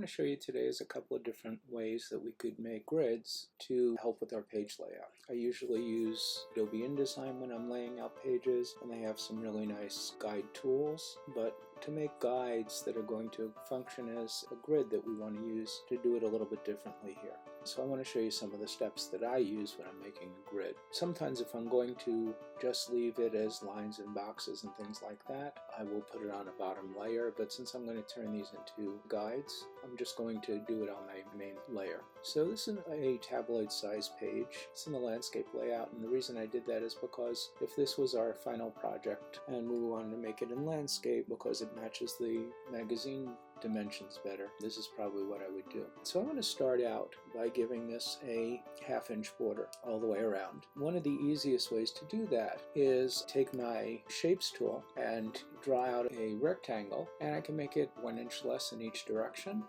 want to show you today is a couple of different ways that we could make grids to help with our page layout. I usually use Adobe InDesign when I'm laying out pages, and they have some really nice guide tools, but to make guides that are going to function as a grid that we want to use to do it a little bit differently here. So I want to show you some of the steps that I use when I'm making a grid. Sometimes if I'm going to just leave it as lines and boxes and things like that, I will put it on a bottom layer, but since I'm going to turn these into guides, I'm just going to do it on my main layer. So this is a tabloid size page. It's in the landscape layout, and the reason I did that is because if this was our final project and we wanted to make it in landscape because it matches the magazine dimensions better, this is probably what I would do. So I'm going to start out by giving this a 1/2" border all the way around. One of the easiest ways to do that is take my shapes tool and draw out a rectangle, and I can make it 1 inch less in each direction.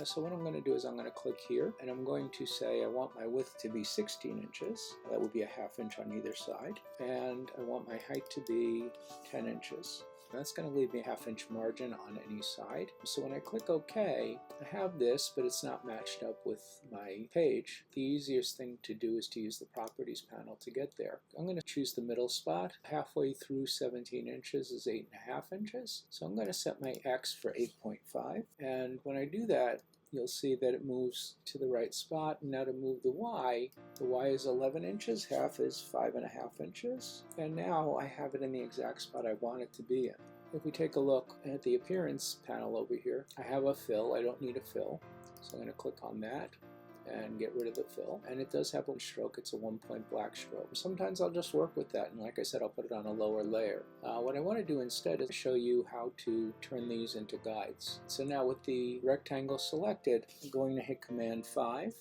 So what I'm going to do is I'm going to click here, and I'm going to say I want my width to be 16 inches. That would be a 1/2 inch on either side. And I want my height to be 10 inches. That's going to leave me a 1/2 inch margin on any side. So when I click OK, I have this, but it's not matched up with my page. The easiest thing to do is to use the Properties panel to get there. I'm going to choose the middle spot. Halfway through 17 inches is 8.5 inches. So I'm going to set my X for 8.5. And when I do that, you'll see that it moves to the right spot. And now to move the Y is 11 inches, half is 5.5 inches. And now I have it in the exact spot I want it to be in. If we take a look at the appearance panel over here, I have a fill. I don't need a fill. So I'm going to click on that and get rid of the fill. And it does have a stroke. It's a 1-point black stroke. Sometimes I'll just work with that, and like I said, I'll put it on a lower layer. What I want to do instead is show you how to turn these into guides. So now with the rectangle selected, I'm going to hit Command 5.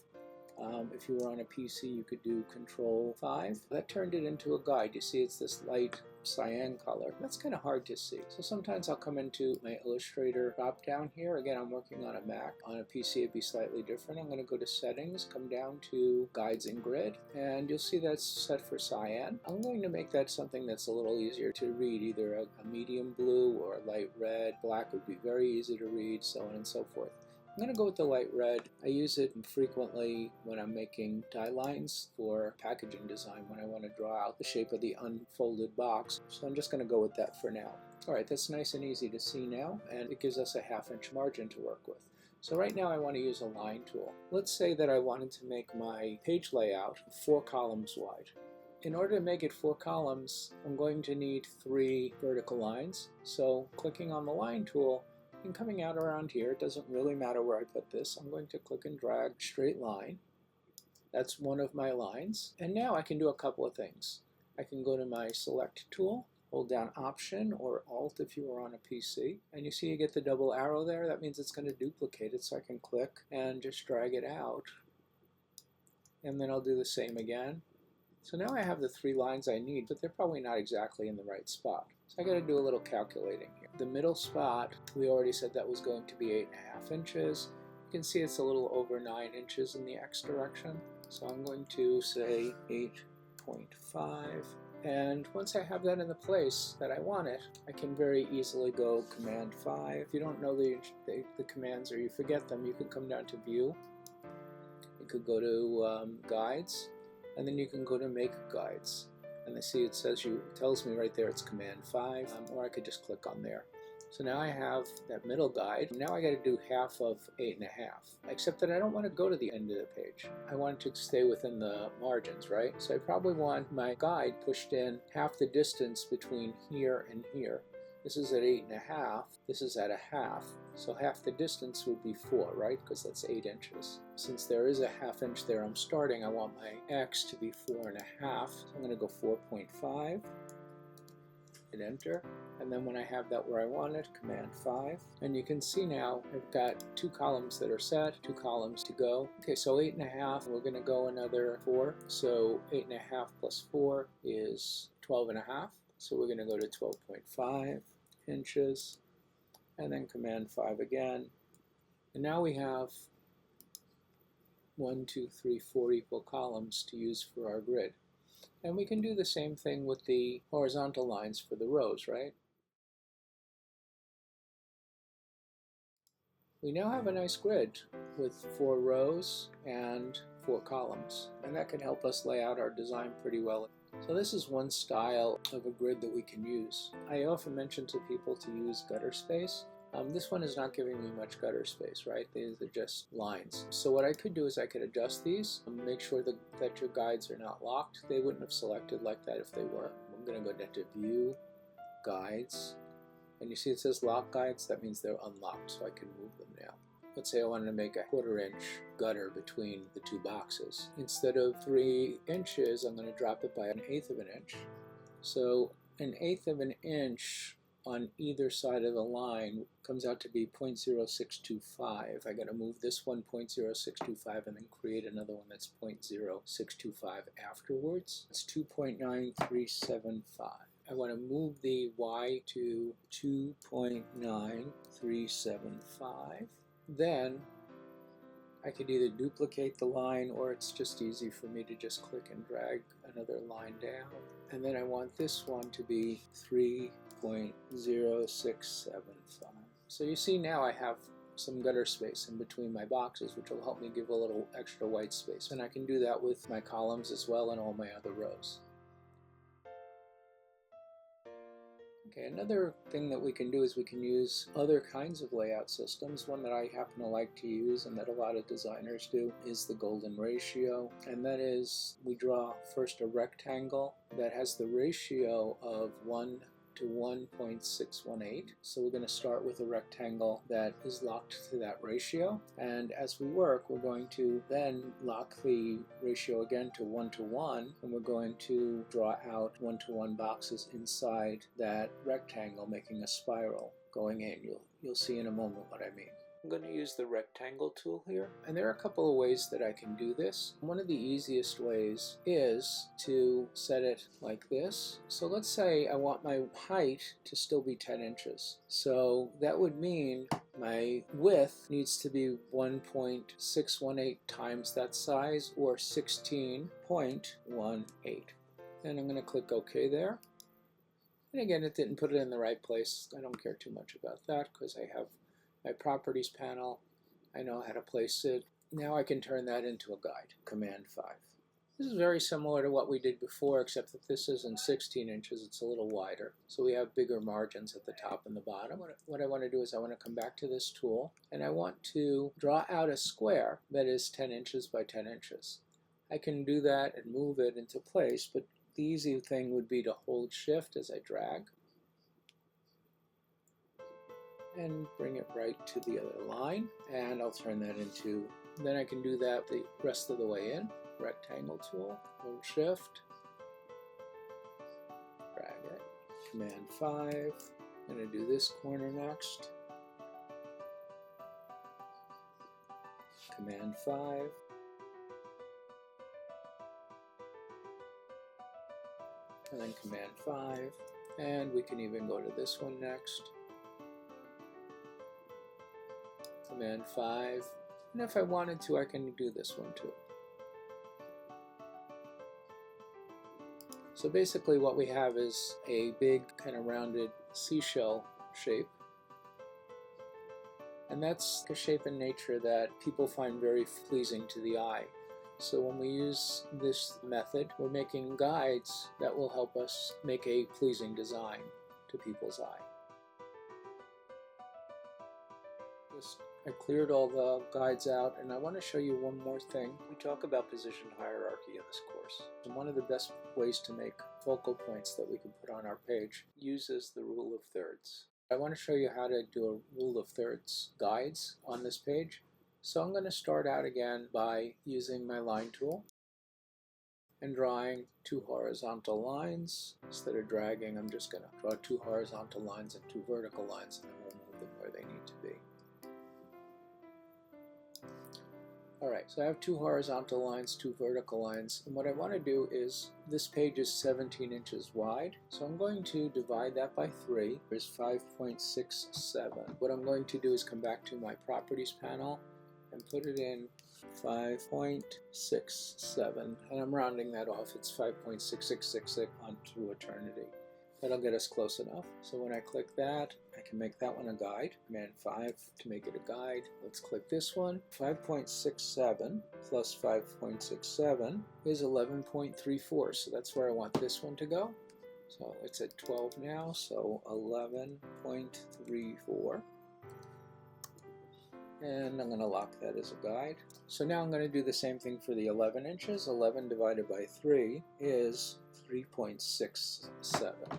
If you were on a PC, you could do Control 5. That turned it into a guide. You see it's this light cyan color. That's kind of hard to see. So sometimes I'll come into my Illustrator drop down here. Again, I'm working on a Mac. On a PC it'd be slightly different. I'm going to go to Settings, come down to Guides and Grid, and you'll see that's set for cyan. I'm going to make that something that's a little easier to read, either a medium blue or a light red. Black would be very easy to read, so on and so forth. I'm going to go with the light red. I use it frequently when I'm making die lines for packaging design, when I want to draw out the shape of the unfolded box. So I'm just going to go with that for now. Alright, that's nice and easy to see now, and it gives us a 1/2 inch margin to work with. So right now I want to use a line tool. Let's say that I wanted to make my page layout 4 columns wide. In order to make it 4 columns, I'm going to need 3 vertical lines. So clicking on the line tool, and coming out around here, it doesn't really matter where I put this. I'm going to click and drag straight line. That's one of my lines. And now I can do a couple of things. I can go to my select tool, hold down Option or Alt if you are on a PC, and you see you get the double arrow there. That means it's going to duplicate it, so I can click and just drag it out. And then I'll do the same again. So now I have the 3 lines I need, but they're probably not exactly in the right spot. So I got to do a little calculating here. The middle spot, we already said that was going to be 8.5 inches. You can see it's a little over 9 inches in the X direction. So I'm going to say 8.5. And once I have that in the place that I want it, I can very easily go Command 5. If you don't know the commands or you forget them, you can come down to View. You could go to Guides, and then you can go to Make Guides. And I see it tells me right there it's Command 5, or I could just click on there. So now I have that middle guide. Now I got to do half of 8.5, except that I don't want to go to the end of the page. I want it to stay within the margins, right? So I probably want my guide pushed in half the distance between here and here. This is at 8.5, this is at 1/2, so half the distance would be 4, right? Because that's 8 inches. Since there is a 1/2 inch there I'm starting, I want my X to be 4.5, so I'm going to go 4.5, hit Enter, and then when I have that where I want it, Command 5, and you can see now I've got 2 columns that are set, 2 columns to go. Okay, so 8.5, we're going to go another 4, so 8.5 plus 4 is 12.5, so we're going to go to 12.5 inches, and then Command 5 again, and now we have 1, 2, 3, 4 equal columns to use for our grid. And we can do the same thing with the horizontal lines for the rows, right? we now have a nice grid with 4 rows and 4 columns, and that can help us lay out our design pretty well. So this is one style of a grid that we can use. I often mention to people to use gutter space. This one is not giving me much gutter space, right? These are just lines. So what I could do is I could adjust these, make sure that your guides are not locked. They wouldn't have selected like that if they were. I'm going to go down to View, Guides, and you see it says Lock Guides. That means they're unlocked, so I can move them now. Let's say I wanted to make a 1/4 inch gutter between the 2 boxes. Instead of 3 inches, I'm going to drop it by 1/8 of an inch. So 1/8 of an inch on either side of the line comes out to be 0.0625. I got to move this one 0.0625 and then create another one that's 0.0625 afterwards. It's 2.9375. I want to move the Y to 2.9375. Then I could either duplicate the line, or it's just easy for me to just click and drag another line down. And then I want this one to be 3.0675. So you see now I have some gutter space in between my boxes, which will help me give a little extra white space. And I can do that with my columns as well and all my other rows. Okay, another thing that we can do is we can use other kinds of layout systems. One that I happen to like to use and that a lot of designers do is the golden ratio. And that is, we draw first a rectangle that has the ratio of 1 to 1.618. So we're going to start with a rectangle that is locked to that ratio. And as we work, we're going to then lock the ratio again to 1 to 1, and we're going to draw out 1 to 1 boxes inside that rectangle, making a spiral going in. You'll see in a moment what I mean. I'm going to use the rectangle tool here, and there are a couple of ways that I can do this. One of the easiest ways is to set it like this. So let's say I want my height to still be 10 inches. So that would mean my width needs to be 1.618 times that size, or 16.18. And I'm going to click OK there. And again, it didn't put it in the right place. I don't care too much about that because I have my properties panel. I know how to place it. Now I can turn that into a guide, Command 5. This is very similar to what we did before, except that this isn't 16 inches, it's a little wider. So we have bigger margins at the top and the bottom. What I want to do is I want to come back to this tool, and I want to draw out a square that is 10 inches by 10 inches. I can do that and move it into place, but the easy thing would be to hold Shift as I drag and bring it right to the other line, and I'll turn that into, then I can do that the rest of the way in. Rectangle tool, hold Shift, drag it, Command 5, I'm going to do this corner next, Command 5, and then Command 5, and we can even go to this one next, Command 5, and if I wanted to, I can do this one too. So basically what we have is a big kind of rounded seashell shape, and that's a shape in nature that people find very pleasing to the eye. So when we use this method, we're making guides that will help us make a pleasing design to people's eye. I cleared all the guides out, and I want to show you one more thing. We talk about position hierarchy in this course, and one of the best ways to make focal points that we can put on our page uses the rule of thirds. I want to show you how to do a rule of thirds guides on this page. So I'm going to start out again by using my line tool and drawing 2 horizontal lines. Instead of dragging, I'm just going to draw 2 horizontal lines and 2 vertical lines, and then we'll move them where they need to be. Alright, so I have 2 horizontal lines, 2 vertical lines, and what I want to do is, this page is 17 inches wide, so I'm going to divide that by 3. There's 5.67. What I'm going to do is come back to my properties panel and put it in 5.67, and I'm rounding that off. It's 5.6666 onto eternity. That'll get us close enough. So when I click that, I can make that one a guide. Command 5 to make it a guide. Let's click this one. 5.67 plus 5.67 is 11.34. So that's where I want this one to go. So it's at 12 now, so 11.34. And I'm going to lock that as a guide. So now I'm going to do the same thing for the 11 inches. 11 divided by 3 is 3.67.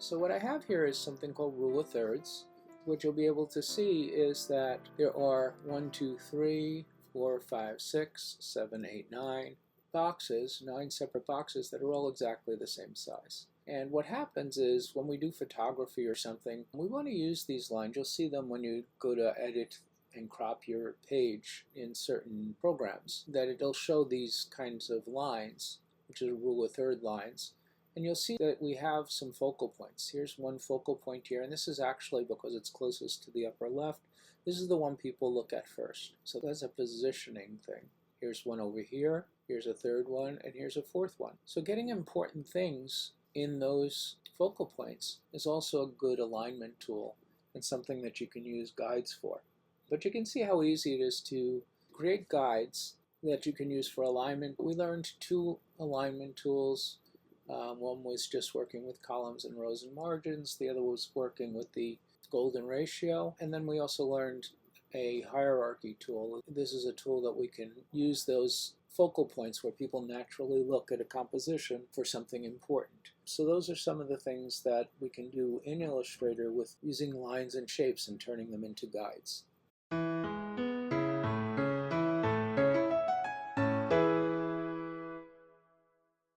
So what I have here is something called rule of thirds. What you'll be able to see is that there are 1, 2, 3, 4, 5, 6, 7, 8, 9 boxes, 9 separate boxes that are all exactly the same size. And what happens is when we do photography or something, we want to use these lines. You'll see them when you go to edit and crop your page in certain programs, that it'll show these kinds of lines, which is rule of third lines. And you'll see that we have some focal points. Here's one focal point here, and this is actually because it's closest to the upper left. This is the one people look at first. So that's a positioning thing. Here's one over here, here's a third one, and here's a fourth one. So getting important things in those focal points is also a good alignment tool and something that you can use guides for. But you can see how easy it is to create guides that you can use for alignment. We learned 2 alignment tools. One was just working with columns and rows and margins. The other was working with the golden ratio. And then we also learned a hierarchy tool. This is a tool that we can use those focal points where people naturally look at a composition for something important. So those are some of the things that we can do in Illustrator with using lines and shapes and turning them into guides.